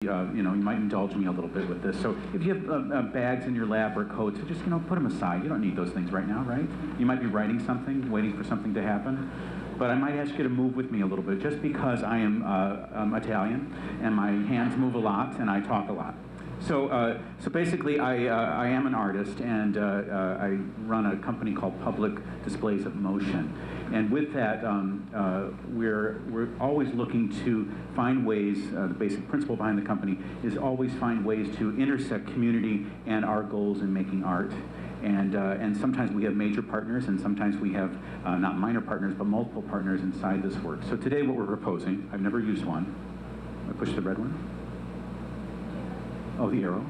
you know, you might indulge me a little bit with this. So if you have bags in your lap or coats, just, you know, put them aside. You don't need those things right now, right? You might be writing something, waiting for something to happen. But I might ask you to move with me a little bit, just because I'm Italian, and my hands move a lot, and I talk a lot. So, so basically, I am an artist, and I run a company called Public Displays of Motion. And with that, we're always looking to find ways, the basic principle behind the company is always find ways to intersect community and our goals in making art. And sometimes we have major partners, and sometimes we have not minor partners, but multiple partners inside this work. So today what we're proposing, I've never used one. I push the red one. Oh, the arrow.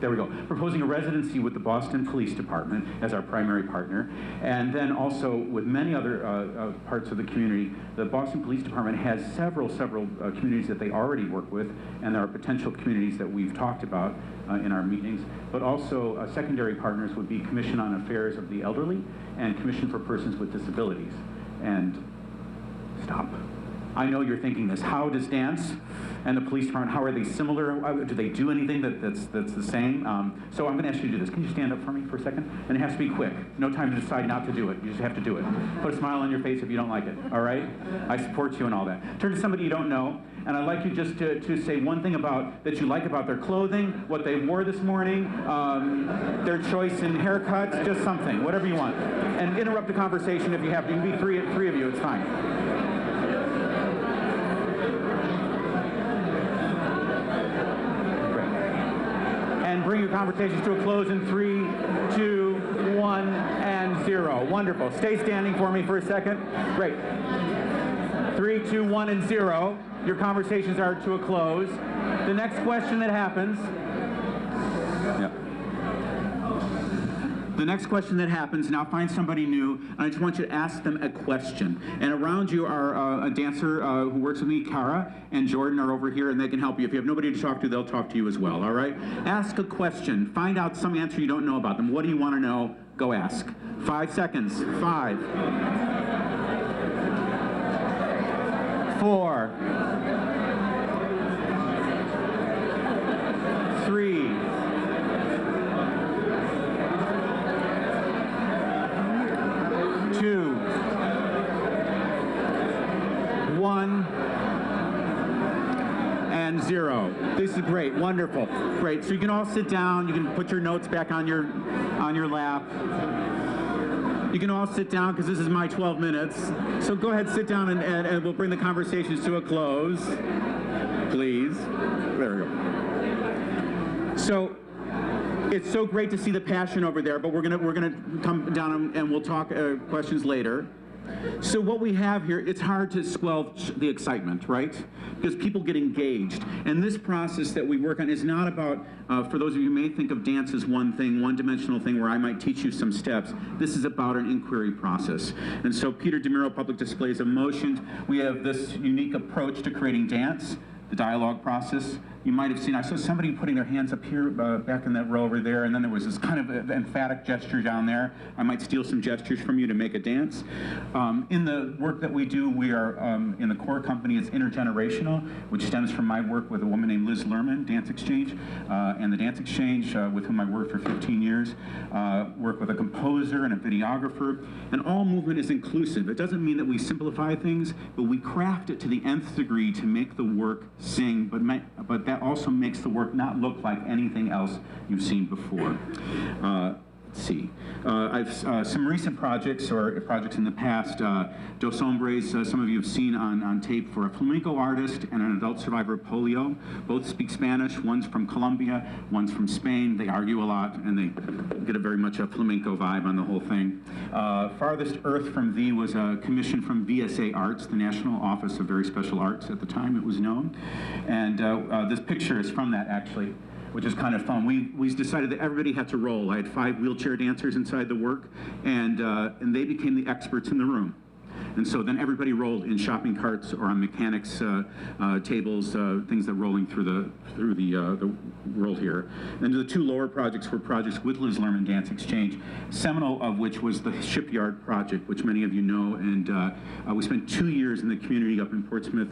There we go. Proposing a residency with the Boston Police Department as our primary partner, and then also with many other parts of the community. The Boston Police Department has several communities that they already work with, and there are potential communities that we've talked about in our meetings. But also secondary partners would be Commission on Affairs of the Elderly and Commission for Persons with Disabilities. And stop. I know you're thinking this. How does dance and the police department, how are they similar? Do they do anything that's the same? So I'm going to ask you to do this. Can you stand up for me for a second? And it has to be quick. No time to decide not to do it. You just have to do it. Put a smile on your face if you don't like it, all right? I support you and all that. Turn to somebody you don't know, and I'd like you just to say one thing that you like about their clothing, what they wore this morning, their choice in haircuts, just something, whatever you want. And interrupt the conversation if you have to. You can be three of you, it's fine. Bring your conversations to a close in 3, 2, 1, and 0. Wonderful. Stay standing for me for a second. Great. 3, 2, 1, and 0. Your conversations are to a close. The next question that happens. The next question that happens, now find somebody new, and I just want you to ask them a question. And around you are a dancer who works with me, Cara and Jordan are over here, and they can help you. If you have nobody to talk to, they'll talk to you as well, all right? Ask a question. Find out some answer you don't know about them. What do you want to know? Go ask. 5 seconds. 5. 4. 3. 2, 1, and 0. This is great, wonderful, great. So you can all sit down. You can put your notes back on your lap. You can all sit down because this is my 12 minutes. So go ahead, sit down, and we'll bring the conversations to a close, please. There we go. So. It's so great to see the passion over there, but we're gonna come down and we'll talk questions later. So what we have here, it's hard to squelch the excitement, right? Because people get engaged. And this process that we work on is not about, for those of you who may think of dance as one thing, one-dimensional thing where I might teach you some steps. This is about an inquiry process. And so Peter DiMuro, Public Displays of Motion, we have this unique approach to creating dance, the dialogue process. You might have seen, I saw somebody putting their hands up here, back in that row over there, and then there was this kind of emphatic gesture down there. I might steal some gestures from you to make a dance. In the work that we do, we are, in the core company, it's intergenerational, which stems from my work with a woman named Liz Lerman, Dance Exchange, and the Dance Exchange, with whom I worked for 15 years, work with a composer and a videographer, and all movement is inclusive. It doesn't mean that we simplify things, but we craft it to the nth degree to make the work sing, but that also makes the work not look like anything else you've seen before. Let's see. I've some recent projects or projects in the past. Dos Hombres, some of you have seen on tape, for a flamenco artist and an adult survivor of polio. Both speak Spanish. One's from Colombia, one's from Spain. They argue a lot, and they get a very much a flamenco vibe on the whole thing. Farthest Earth from Thee was a commission from VSA Arts, the National Office of Very Special Arts at the time it was known. And this picture is from that, actually, which is kind of fun. We decided that everybody had to roll. I had 5 wheelchair dancers inside the work, and they became the experts in the room. And so then everybody rolled in shopping carts or on mechanics tables, things that rolling through the world here. And the two lower projects were projects with Liz Lerman Dance Exchange, seminal of which was the Shipyard Project, which many of you know. And we spent 2 years in the community up in Portsmouth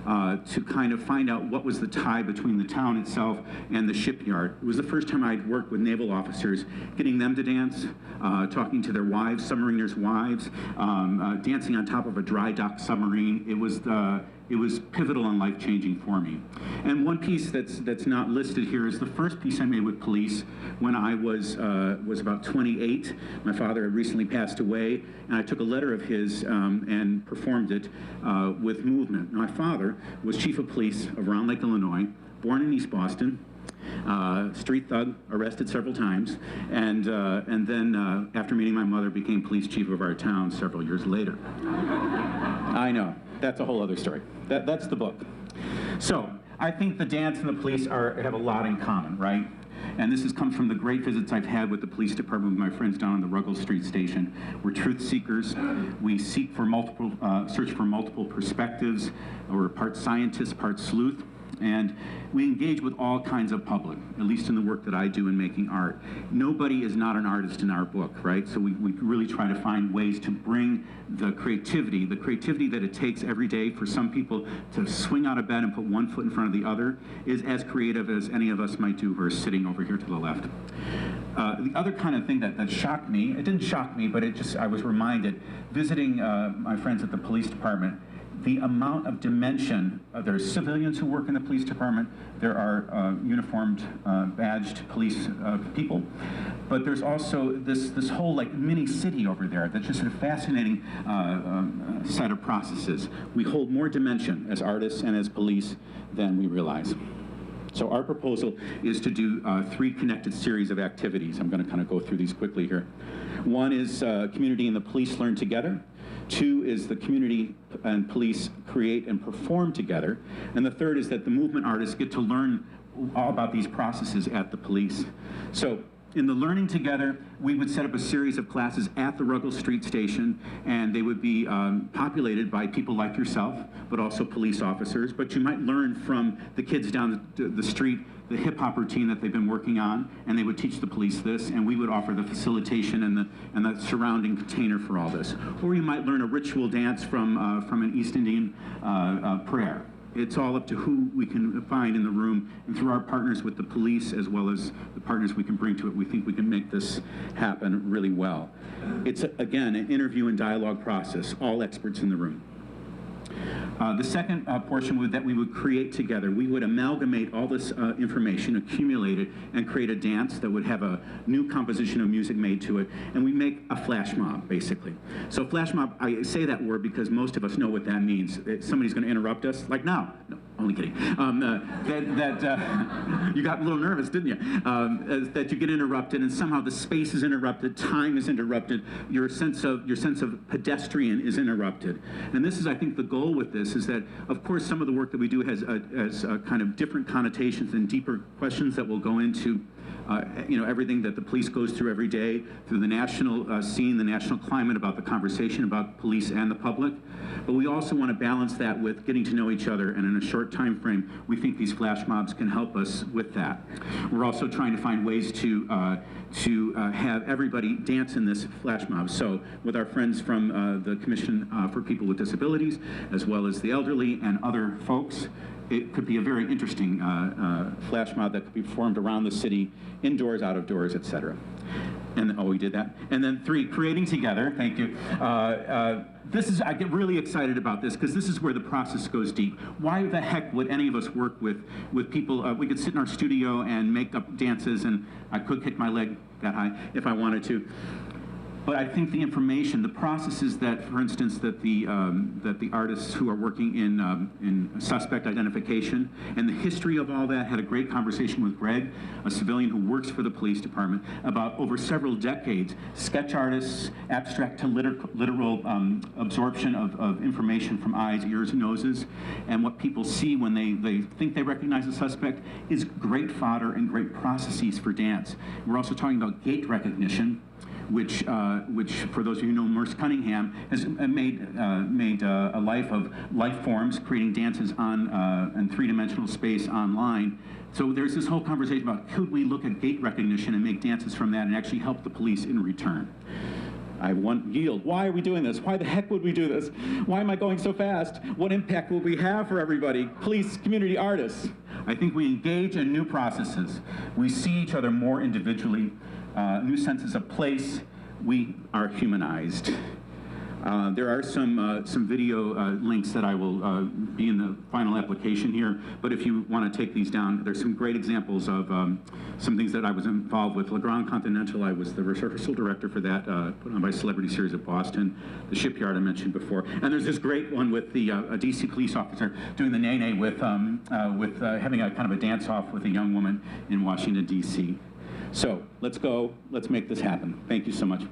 to kind of find out what was the tie between the town itself and the shipyard. It was the first time I'd worked with naval officers, getting them to dance, talking to their wives, submariners' wives, dancing on top of a dry dock submarine. It was pivotal and life-changing for me. And one piece that's not listed here is the first piece I made with police when I was about 28. My father had recently passed away, and I took a letter of his and performed it with movement. My father was chief of police of Round Lake, Illinois, born in East Boston, street thug, arrested several times, and then after meeting my mother, became police chief of our town several years later. I know, that's a whole other story. That's the book. So I think the dance and the police have a lot in common, right? And this comes from the great visits I've had with the police department with my friends down on the Ruggles Street Station. We're truth seekers. We search for multiple perspectives. We're part scientist, part sleuth. And we engage with all kinds of public, at least in the work that I do in making art. Nobody is not an artist in our book, right? So we really try to find ways to bring the creativity that it takes every day for some people to swing out of bed and put one foot in front of the other is as creative as any of us might do who are sitting over here to the left. The other kind of thing that shocked me, it didn't shock me, but I was reminded, visiting my friends at the police department, the amount of dimension. There's civilians who work in the police department, there are uniformed, badged police people, but there's also this whole like mini city over there that's just a fascinating set of processes. We hold more dimension as artists and as police than we realize. So our proposal is to do 3 connected series of activities. I'm going to kind of go through these quickly here. One is community and the police learn together. 2 is the community and police create and perform together. And the 3rd is that the movement artists get to learn all about these processes at the police. So in the learning together, we would set up a series of classes at the Ruggles Street Station, and they would be populated by people like yourself, but also police officers. But you might learn from the kids down the street the hip-hop routine that they've been working on, and they would teach the police this, and we would offer the facilitation and the surrounding container for all this. Or you might learn a ritual dance from an East Indian prayer. It's all up to who we can find in the room, and through our partners with the police as well as the partners we can bring to it, we think we can make this happen really well. It's, again, an interview and dialogue process, all experts in the room. The second portion that we would create together, we would amalgamate all this information, accumulate it, and create a dance that would have a new composition of music made to it, and we make a flash mob, basically. So flash mob, I say that word because most of us know what that means. Somebody's going to interrupt us, like now. No, only kidding. You got a little nervous, didn't you? That you get interrupted, and somehow the space is interrupted, time is interrupted, your sense of pedestrian is interrupted. And this is, I think, the goal with this is that, of course, some of the work that we do has kind of different connotations and deeper questions that will go into everything that the police goes through every day, through the national scene, the national climate about the conversation about police and the public. But we also want to balance that with getting to know each other, and in a short time frame, we think these flash mobs can help us with that. We're also trying to find ways to have everybody dance in this flash mob. So with our friends from the Commission for People with Disabilities, as well as the elderly and other folks, it could be a very interesting flash mob that could be performed around the city, indoors, out of doors, etc. And we did that. And then 3, creating together. Thank you. I get really excited about this because this is where the process goes deep. Why the heck would any of us work with people? We could sit in our studio and make up dances, and I could kick my leg that high if I wanted to. But I think the information, the processes that, for instance, that the artists who are working in suspect identification and the history of all that, had a great conversation with Greg, a civilian who works for the police department, about over several decades, sketch artists, abstract to literal absorption of information from eyes, ears, and noses, and what people see when they think they recognize a suspect is great fodder and great processes for dance. We're also talking about gait recognition, which for those of you who know Merce Cunningham, has made a life of life forms, creating dances on in three-dimensional space online. So there's this whole conversation about could we look at gait recognition and make dances from that and actually help the police in return. I want yield. Why are we doing this? Why the heck would we do this? Why am I going so fast? What impact will we have for everybody? Police, community, artists. I think we engage in new processes. We see each other more individually, new senses of place. We are humanized. There are some video links that I will be in the final application here, but if you want to take these down, there's some great examples of some things that I was involved with. Le Grand Continental, I was the rehearsal director for that, put on by Celebrity Series of Boston. The Shipyard I mentioned before. And there's this great one with the a DC police officer doing the nay-nay with having a kind of a dance-off with a young woman in Washington, DC. So let's go, let's make this happen. Thank you so much.